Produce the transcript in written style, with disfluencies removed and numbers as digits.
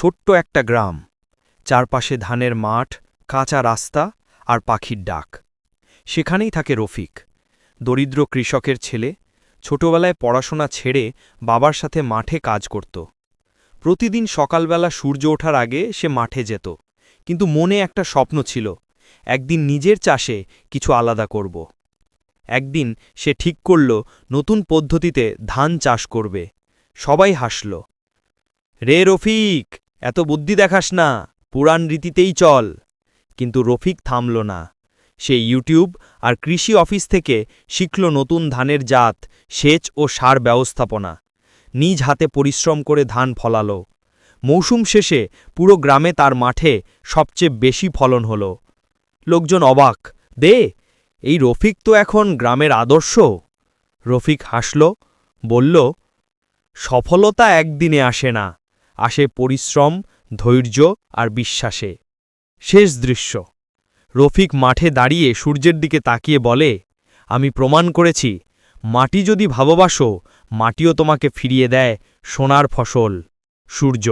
ছোট্ট একটা গ্রাম, চারপাশে ধানের মাঠ, কাঁচা রাস্তা আর পাখির ডাক। সেখানেই থাকে রফিক, দরিদ্র কৃষকের ছেলে। ছোটবেলায় পড়াশোনা ছেড়ে বাবার সাথে মাঠে কাজ করত। প্রতিদিন সকালবেলা সূর্য ওঠার আগে সে মাঠে যেত, কিন্তু মনে একটা স্বপ্ন ছিল, একদিন নিজের চাষে কিছু আলাদা করব। একদিন সে ঠিক করল নতুন পদ্ধতিতে ধান চাষ করবে। সবাই হাসল। রে রফিক, এত বুদ্ধি দেখাস না, পুরাণ রীতিতেই চল। কিন্তু রফিক থামল না। সে ইউটিউব আর কৃষি অফিস থেকে শিখল নতুন ধানের জাত, সেচ ও সার ব্যবস্থাপনা। নিজ হাতে পরিশ্রম করে ধান ফলাল। মৌসুম শেষে পুরো গ্রামে তার মাঠে সবচেয়ে বেশি ফলন হল। লোকজন অবাক, দে, এই রফিক তো এখন গ্রামের আদর্শ। রফিক হাসল, বলল, সফলতা একদিনে আসে না, আসে পরিশ্রম, ধৈর্য আর বিশ্বাসে। শেষ দৃশ্য, রফিক মাঠে দাঁড়িয়ে সূর্যের দিকে তাকিয়ে বলে, আমি প্রমাণ করেছি, মাটি যদি ভালোবাসো, মাটিও তোমাকে ফিরিয়ে দেয় সোনার ফসল। সূর্য।